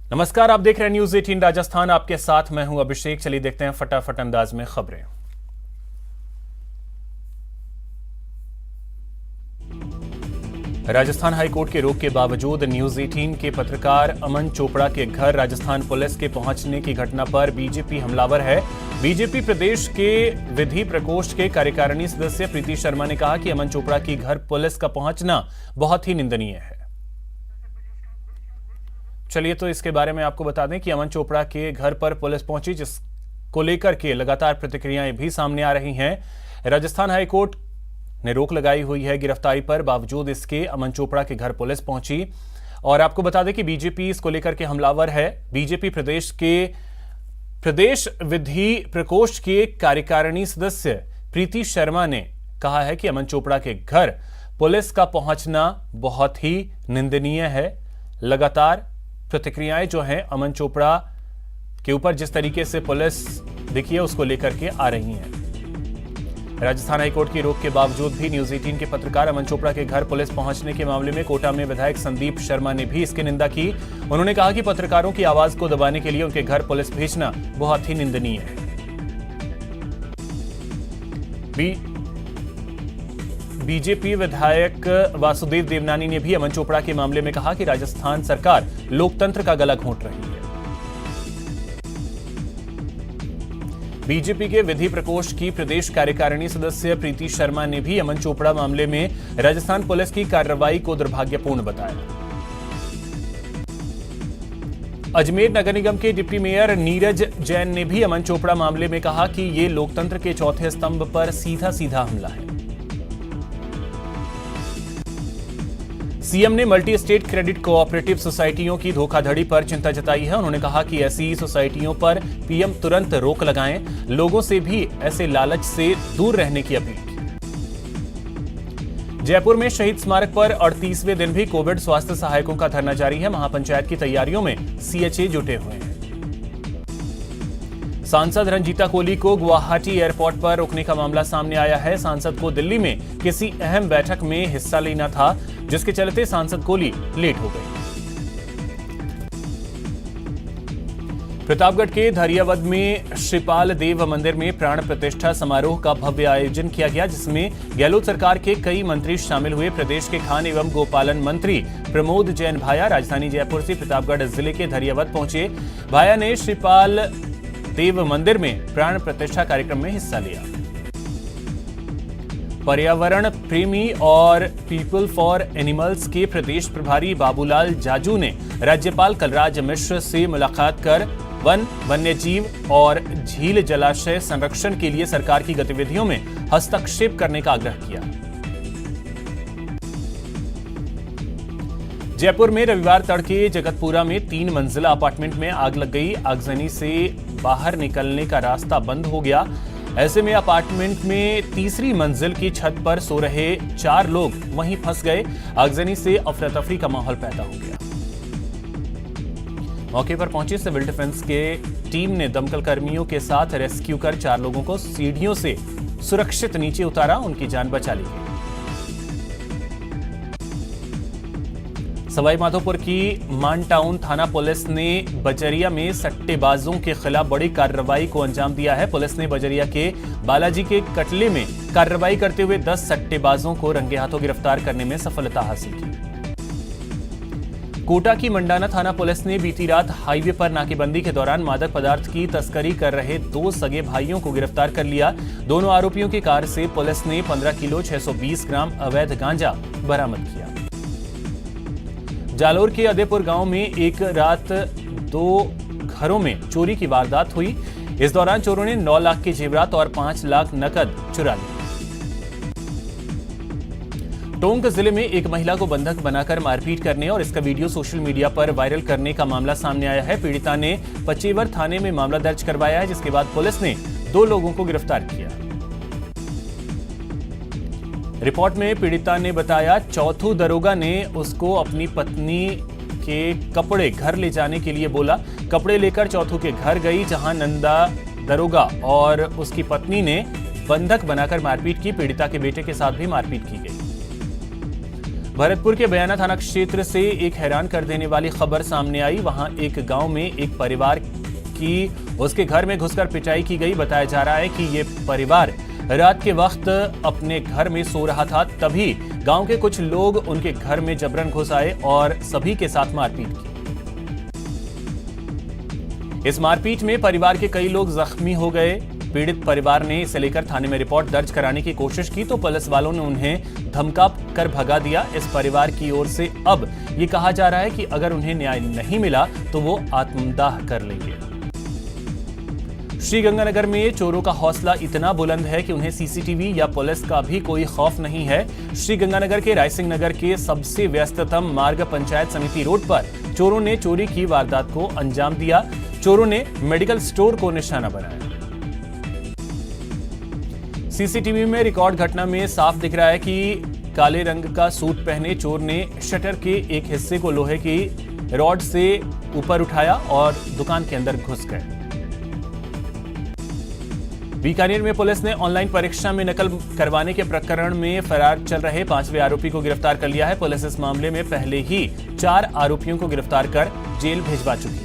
नमस्कार, आप देख रहे हैं न्यूज 18 राजस्थान। आपके साथ मैं हूं अभिषेक। चलिए देखते हैं फटाफट अंदाज में खबरें। राजस्थान हाईकोर्ट के रोक के बावजूद न्यूज 18 के पत्रकार अमन चोपड़ा के घर राजस्थान पुलिस के पहुंचने की घटना पर बीजेपी हमलावर है। बीजेपी प्रदेश के विधि प्रकोष्ठ के कार्यकारिणी सदस्य प्रीति शर्मा ने कहा कि अमन चोपड़ा की घर पुलिस का पहुंचना बहुत ही निंदनीय है। चलिए तो इसके बारे में आपको बता दें कि अमन चोपड़ा के घर पर पुलिस पहुंची, जिसको लेकर के लगातार प्रतिक्रियाएं भी सामने आ रही हैं। राजस्थान हाईकोर्ट ने रोक लगाई हुई है गिरफ्तारी पर, बावजूद इसके अमन चोपड़ा के घर पुलिस पहुंची। और आपको बता दें कि बीजेपी इसको लेकर के हमलावर है। बीजेपी प्रदेश विधि प्रकोष्ठ के कार्यकारिणी सदस्य प्रीति शर्मा ने कहा है कि अमन चोपड़ा के घर पुलिस का पहुंचना बहुत ही निंदनीय है। लगातार प्रतिक्रियाएं जो हैं अमन चोपड़ा के ऊपर जिस तरीके से पुलिस देखिए उसको लेकर के आ रही हैं। राजस्थान हाईकोर्ट की रोक के बावजूद भी न्यूज 18 के पत्रकार अमन चोपड़ा के घर पुलिस पहुंचने के मामले में कोटा में विधायक संदीप शर्मा ने भी इसकी निंदा की। उन्होंने कहा कि पत्रकारों की आवाज को दबाने के लिए उनके घर पुलिस भेजना बहुत ही निंदनीय है। बीजेपी विधायक वासुदेव देवनानी ने भी अमन चोपड़ा के मामले में कहा कि राजस्थान सरकार लोकतंत्र का गला घोंट रही है। बीजेपी के विधि प्रकोष्ठ की प्रदेश कार्यकारिणी सदस्य प्रीति शर्मा ने भी अमन चोपड़ा मामले में राजस्थान पुलिस की कार्रवाई को दुर्भाग्यपूर्ण बताया। अजमेर नगर निगम के डिप्टी मेयर नीरज जैन ने भी अमन चोपड़ा मामले में कहा कि यह लोकतंत्र के चौथे स्तंभ पर सीधा सीधा हमला है। सीएम ने मल्टी स्टेट क्रेडिट कोऑपरेटिव सोसाइटियों की धोखाधड़ी पर चिंता जताई है। उन्होंने कहा कि ऐसी सोसाइटियों पर पीएम तुरंत रोक लगाएं। लोगों से भी ऐसे लालच से दूर रहने की अपील की। जयपुर में शहीद स्मारक पर 38वें दिन भी कोविड स्वास्थ्य सहायकों का धरना जारी है। महापंचायत की तैयारियों में सीएचए जुटे हुए हैं। सांसद रंजीता कोली को गुवाहाटी एयरपोर्ट पर रोकने का मामला सामने आया है। सांसद को दिल्ली में किसी अहम बैठक में हिस्सा लेना था, जिसके चलते सांसद कोली लेट हो गए। प्रतापगढ़ के धरियावद में श्रीपाल देव मंदिर में प्राण प्रतिष्ठा समारोह का भव्य आयोजन किया गया, जिसमें गहलोत सरकार के कई मंत्री शामिल हुए। प्रदेश के खान एवं गोपालन मंत्री प्रमोद जैन भाया राजधानी जयपुर से प्रतापगढ़ जिले के धरियावद पहुंचे। भाया ने श्रीपाल देव मंदिर में प्राण प्रतिष्ठा कार्यक्रम में हिस्सा लिया। पर्यावरण प्रेमी और पीपल फॉर एनिमल्स के प्रदेश प्रभारी बाबूलाल जाजू ने राज्यपाल कलराज मिश्र से मुलाकात कर वन, वन्यजीव और झील जलाशय संरक्षण के लिए सरकार की गतिविधियों में हस्तक्षेप करने का आग्रह किया। जयपुर में रविवार तड़के जगतपुरा में 3 मंजिला अपार्टमेंट में आग लग गई। आगजनी से बाहर निकलने का रास्ता बंद हो गया। ऐसे में अपार्टमेंट में तीसरी मंजिल की छत पर सो रहे 4 लोग वहीं फंस गए। आगजनी से अफरा तफरी का माहौल पैदा हो गया। मौके पर पहुंची सिविल डिफेंस के टीम ने दमकल कर्मियों के साथ रेस्क्यू कर 4 लोगों को सीढ़ियों से सुरक्षित नीचे उतारा। उनकी जान बचा ली गई। सवाई माधोपुर की मानटाउन थाना पुलिस ने बजरिया में सट्टेबाजों के खिलाफ बड़ी कार्रवाई को अंजाम दिया है। पुलिस ने बजरिया के बालाजी के कटले में कार्रवाई करते हुए 10 सट्टेबाजों को रंगे हाथों गिरफ्तार करने में सफलता हासिल की। कोटा की मंडाना थाना पुलिस ने बीती रात हाईवे पर नाकेबंदी के दौरान मादक पदार्थ की तस्करी कर रहे 2 सगे भाइयों को गिरफ्तार कर लिया। दोनों आरोपियों की कार से पुलिस ने 15 किलो 620 ग्राम अवैध गांजा बरामद किया। जालोर के अदेपुर गांव में एक रात 2 घरों में चोरी की वारदात हुई। इस दौरान चोरों ने 9 लाख के जेवरात और 5 लाख नकद चुरा लिए। टोंक जिले में एक महिला को बंधक बनाकर मारपीट करने और इसका वीडियो सोशल मीडिया पर वायरल करने का मामला सामने आया है। पीड़िता ने पचेवर थाने में मामला दर्ज करवाया है, जिसके बाद पुलिस ने 2 लोगों को गिरफ्तार किया। रिपोर्ट में पीड़िता ने बताया, चौथू दरोगा ने उसको अपनी पत्नी के कपड़े घर ले जाने के लिए बोला। कपड़े लेकर चौथू के घर गई, जहां नंदा दरोगा और उसकी पत्नी ने बंधक बनाकर मारपीट की। पीड़िता के बेटे के साथ भी मारपीट की गई। भरतपुर के बयाना थाना क्षेत्र से एक हैरान कर देने वाली खबर सामने आई। वहां एक गांव में एक परिवार की उसके घर में घुसकर पिटाई की गई। बताया जा रहा है कि ये परिवार रात के वक्त अपने घर में सो रहा था, तभी गांव के कुछ लोग उनके घर में जबरन घुस आए और सभी के साथ मारपीट की। इस मारपीट में परिवार के कई लोग जख्मी हो गए। पीड़ित परिवार ने इसे लेकर थाने में रिपोर्ट दर्ज कराने की कोशिश की तो पुलिस वालों ने उन्हें धमका कर भगा दिया। इस परिवार की ओर से अब ये कहा जा रहा है कि अगर उन्हें न्याय नहीं मिला तो वो आत्मदाह कर लेंगे। श्रीगंगानगर में चोरों का हौसला इतना बुलंद है कि उन्हें सीसीटीवी या पुलिस का भी कोई खौफ नहीं है। श्रीगंगानगर के रायसिंह नगर के सबसे व्यस्ततम मार्ग पंचायत समिति रोड पर चोरों ने चोरी की वारदात को अंजाम दिया। चोरों ने मेडिकल स्टोर को निशाना बनाया। सीसीटीवी में रिकॉर्ड घटना में साफ दिख रहा है कि काले रंग का सूट पहने चोर ने शटर के एक हिस्से को लोहे की रॉड से ऊपर उठाया और दुकान के अंदर घुस गए। बीकानेर में पुलिस ने ऑनलाइन परीक्षा में नकल करवाने के प्रकरण में फरार चल रहे 5वें आरोपी को गिरफ्तार कर लिया है। पुलिस इस मामले में पहले ही 4 आरोपियों को गिरफ्तार कर जेल भिजवा चुकी है।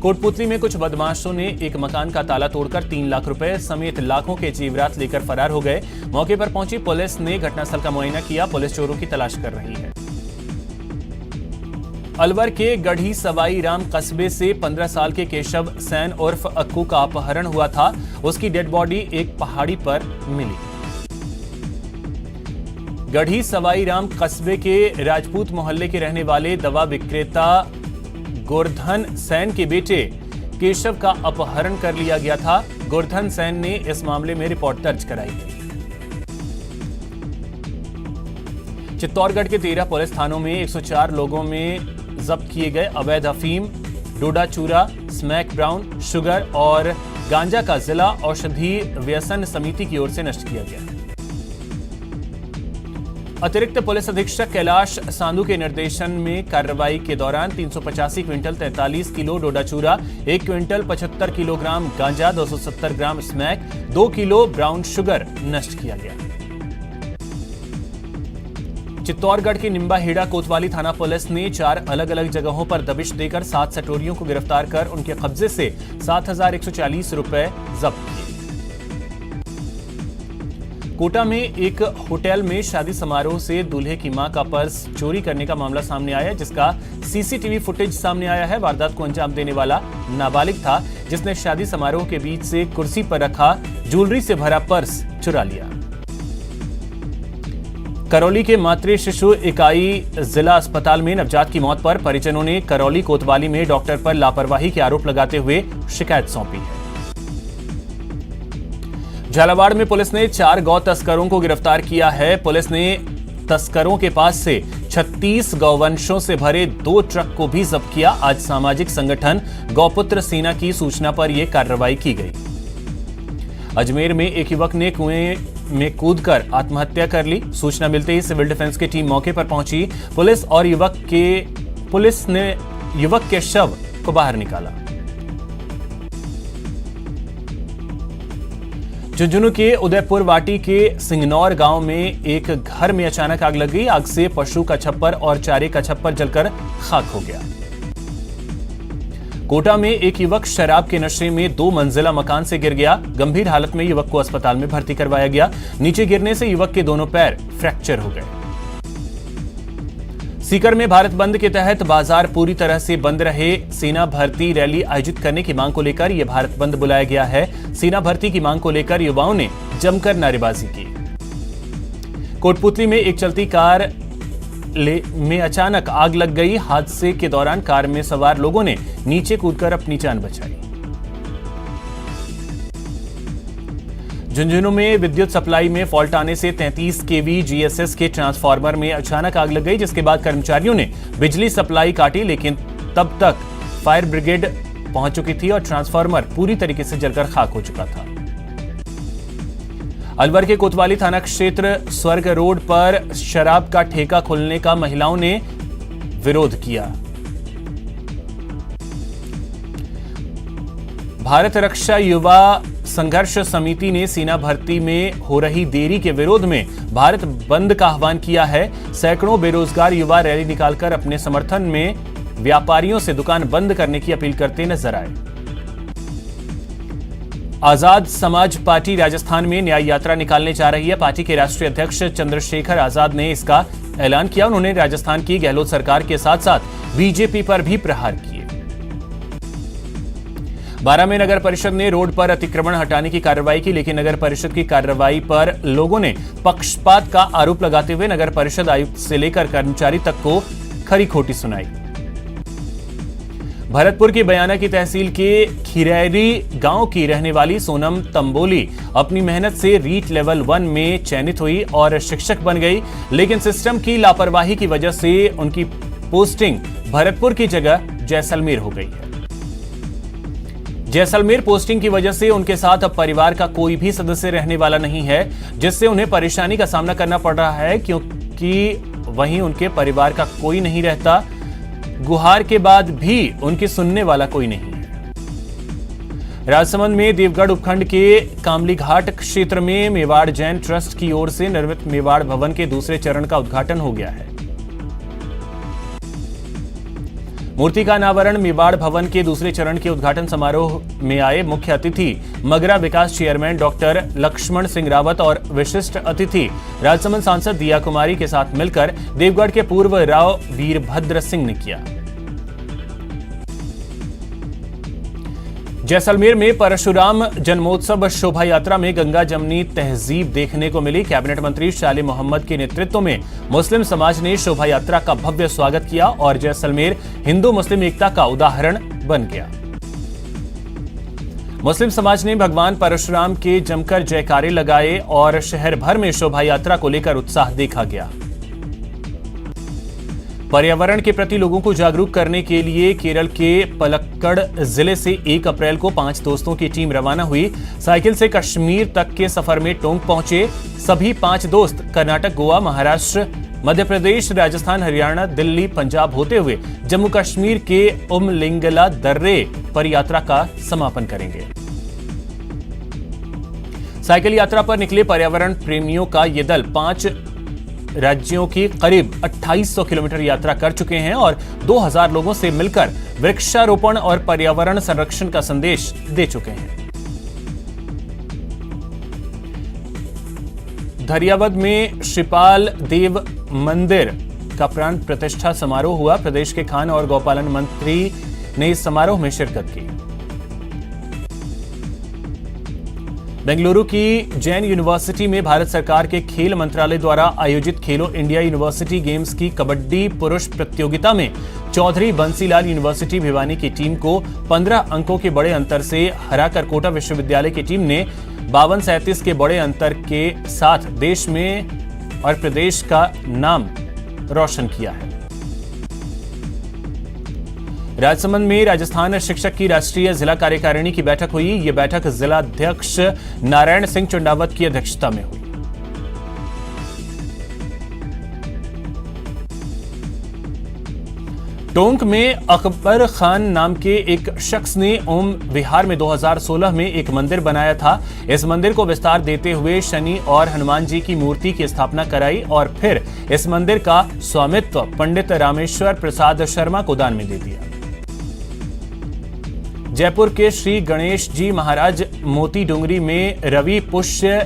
कोटपुतली में कुछ बदमाशों ने एक मकान का ताला तोड़कर 3 लाख रुपए समेत लाखों के जेवरात लेकर फरार हो गए। मौके पर पहुंची पुलिस ने घटनास्थल का मुआयना किया। पुलिस चोरों की तलाश कर रही है। अलवर के गढ़ी सवाई राम कस्बे से 15 साल के केशव सैन उर्फ अक्कू का अपहरण हुआ था। उसकी डेड बॉडी एक पहाड़ी पर मिली। गढ़ी सवाई राम कस्बे के राजपूत मोहल्ले के रहने वाले दवा विक्रेता गोवर्धन सैन के बेटे केशव का अपहरण कर लिया गया था। गोवर्धन सैन ने इस मामले में रिपोर्ट दर्ज कराई थी। चित्तौड़गढ़ के 13 पुलिस थानों में 104 लोगों में जब्त किए गए अवैध अफीम, डोडा चूरा, स्मैक ब्राउन शुगर और गांजा का जिला औषधि व्यसन समिति की ओर से नष्ट किया गया। अतिरिक्त पुलिस अधीक्षक कैलाश सांधु के निर्देशन में कार्रवाई के दौरान 385 क्विंटल 43 किलो डोडा चूरा, 1 क्विंटल 75 किलोग्राम गांजा, 270 gram smack, 2 kilo brown sugar नष्ट किया गया। चित्तौड़गढ़ के निम्बाहेड़ा कोतवाली थाना पुलिस ने 4 अलग अलग जगहों पर दबिश देकर 7 सटोरियों को गिरफ्तार कर उनके कब्जे से 7,140 रुपए जब्त किए। कोटा में एक होटल में शादी समारोह से दूल्हे की मां का पर्स चोरी करने का मामला सामने आया, जिसका सीसीटीवी फुटेज सामने आया है। वारदात को अंजाम देने वाला नाबालिग था, जिसने शादी समारोह के बीच से कुर्सी पर रखा ज्वेलरी से भरा पर्स चुरा लिया। करौली के मातृ शिशु इकाई जिला अस्पताल में नवजात की मौत पर परिजनों ने करौली कोतवाली में डॉक्टर पर लापरवाही के आरोप लगाते हुए शिकायत सौंपी है। झालावाड़ में पुलिस ने 4 गौ तस्करों को गिरफ्तार किया है। पुलिस ने तस्करों के पास से 36 गौवंशों से भरे 2 ट्रक को भी जब्त किया। आज सामाजिक संगठन गौपुत्र सेना की सूचना पर यह कार्रवाई की गई। अजमेर में एक युवक ने कुएं में कूदकर आत्महत्या कर ली। सूचना मिलते ही सिविल डिफेंस की टीम मौके पर पहुंची। पुलिस ने युवक के शव को बाहर निकाला। झुंझुनू के उदयपुर वाटी के सिंगनौर गांव में एक घर में अचानक आग लग गई। आग से पशु का छप्पर और चारे का छप्पर जलकर खाक हो गया। कोटा में एक युवक शराब के नशे में 2 मंजिला मकान से गिर गया। गंभीर हालत में युवक को अस्पताल में भर्ती करवाया गया। नीचे गिरने से युवक के दोनों पैर फ्रैक्चर हो गए। सीकर में भारत बंद के तहत बाजार पूरी तरह से बंद रहे। सेना भर्ती रैली आयोजित करने की मांग को लेकर यह भारत बंद बुलाया गया है। सेना भर्ती की मांग को लेकर युवाओं ने जमकर नारेबाजी की। कोटपुतली में एक चलती कार में अचानक आग लग गई। हादसे के दौरान कार में सवार लोगों ने नीचे कूदकर अपनी जान बचाई। झुंझुनू में विद्युत सप्लाई में फॉल्ट आने से 33 केवी जीएसएस के ट्रांसफार्मर में अचानक आग लग गई, जिसके बाद कर्मचारियों ने बिजली सप्लाई काटी, लेकिन तब तक फायर ब्रिगेड पहुंच चुकी थी और ट्रांसफार्मर पूरी तरीके से जलकर खाक हो चुका था। अलवर के कोतवाली थाना क्षेत्र स्वर्ग रोड पर शराब का ठेका खोलने का महिलाओं ने विरोध किया। भारत रक्षा युवा संघर्ष समिति ने सेना भर्ती में हो रही देरी के विरोध में भारत बंद का आह्वान किया है। सैकड़ों बेरोजगार युवा रैली निकालकर अपने समर्थन में व्यापारियों से दुकान बंद करने की अपील करते नजर आए। आजाद समाज पार्टी राजस्थान में न्याय यात्रा निकालने जा रही है। पार्टी के राष्ट्रीय अध्यक्ष चंद्रशेखर आजाद ने इसका ऐलान किया। उन्होंने राजस्थान की गहलोत सरकार के साथ साथ बीजेपी पर भी प्रहार किए। बारां में नगर परिषद ने रोड पर अतिक्रमण हटाने की कार्रवाई की, लेकिन नगर परिषद की कार्रवाई पर लोगों ने पक्षपात का आरोप लगाते हुए नगर परिषद आयुक्त से लेकर कर्मचारी तक को खरी खोटी सुनाई। भरतपुर की बयाना की तहसील के खिरैरी गांव की रहने वाली सोनम तंबोली अपनी मेहनत से रीट लेवल 1 में चयनित हुई और शिक्षक बन गई, लेकिन सिस्टम की लापरवाही की वजह से उनकी पोस्टिंग भरतपुर की जगह जैसलमेर हो गई है। जैसलमेर पोस्टिंग की वजह से उनके साथ अब परिवार का कोई भी सदस्य रहने वाला नहीं है, जिससे उन्हें परेशानी का सामना करना पड़ रहा है, क्योंकि वहीं उनके परिवार का कोई नहीं रहता। गुहार के बाद भी उनकी सुनने वाला कोई नहीं है। राजसमंद में देवगढ़ उपखंड के कामली घाट क्षेत्र में मेवाड़ जैन ट्रस्ट की ओर से निर्मित मेवाड़ भवन के दूसरे चरण का उद्घाटन हो गया है। मूर्ति का अनावरण मेवाड़ भवन के दूसरे चरण के उद्घाटन समारोह में आए मुख्य अतिथि मगरा विकास चेयरमैन डॉक्टर लक्ष्मण सिंह रावत और विशिष्ट अतिथि राजसमंद सांसद दिया कुमारी के साथ मिलकर देवगढ़ के पूर्व राव वीरभद्र सिंह ने किया। जैसलमेर में परशुराम जन्मोत्सव शोभा यात्रा में गंगा जमनी तहजीब देखने को मिली। कैबिनेट मंत्री शाले मोहम्मद के नेतृत्व में मुस्लिम समाज ने शोभा यात्रा का भव्य स्वागत किया और जैसलमेर हिंदू मुस्लिम एकता का उदाहरण बन गया। मुस्लिम समाज ने भगवान परशुराम के जमकर जयकारे लगाए और शहर भर में शोभा यात्रा को लेकर उत्साह देखा गया। पर्यावरण के प्रति लोगों को जागरूक करने के लिए केरल के पलक्कड़ जिले से 1 अप्रैल को 5 दोस्तों की टीम रवाना हुई। साइकिल से कश्मीर तक के सफर में टोंक पहुंचे सभी 5 दोस्त कर्नाटक, गोवा, महाराष्ट्र, मध्य प्रदेश, राजस्थान, हरियाणा, दिल्ली, पंजाब होते हुए जम्मू कश्मीर के उमलिंगला दर्रे पर यात्रा का समापन करेंगे। साइकिल यात्रा पर निकले पर्यावरण प्रेमियों का ये दल 5 राज्यों की करीब 2800 किलोमीटर यात्रा कर चुके हैं और 2000 लोगों से मिलकर वृक्षारोपण और पर्यावरण संरक्षण का संदेश दे चुके हैं। धरियावद में श्रीपाल देव मंदिर का प्राण प्रतिष्ठा समारोह हुआ। प्रदेश के खान और गौपालन मंत्री ने इस समारोह में शिरकत की। बेंगलुरु की जैन यूनिवर्सिटी में भारत सरकार के खेल मंत्रालय द्वारा आयोजित खेलो इंडिया यूनिवर्सिटी गेम्स की कबड्डी पुरुष प्रतियोगिता में चौधरी बंसीलाल यूनिवर्सिटी भिवानी की टीम को 15 अंकों के बड़े अंतर से हराकर कोटा विश्वविद्यालय की टीम ने 52-37 के बड़े अंतर के साथ देश में और प्रदेश का नाम रोशन किया है। राजसमंद में राजस्थान शिक्षक की राष्ट्रीय जिला कार्यकारिणी की बैठक हुई। यह बैठक जिला अध्यक्ष नारायण सिंह चुंडावत की अध्यक्षता में हुई। टोंक में अकबर खान नाम के एक शख्स ने ओम विहार में 2016 में एक मंदिर बनाया था। इस मंदिर को विस्तार देते हुए शनि और हनुमान जी की मूर्ति की स्थापना कराई और फिर इस मंदिर का स्वामित्व पंडित रामेश्वर प्रसाद शर्मा को दान में दे दिया। जयपुर के श्री गणेश जी महाराज मोती डोंगरी में रवि पुष्य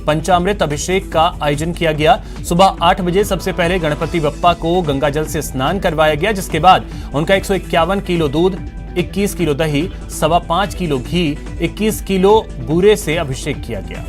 पंचामृत अभिषेक का आयोजन किया गया। सुबह 8 बजे सबसे पहले गणपति बप्पा को गंगाजल से स्नान करवाया गया, जिसके बाद उनका 151 किलो दूध, 21 किलो दही, 5.25 किलो घी, 21 किलो बूरे से अभिषेक किया गया।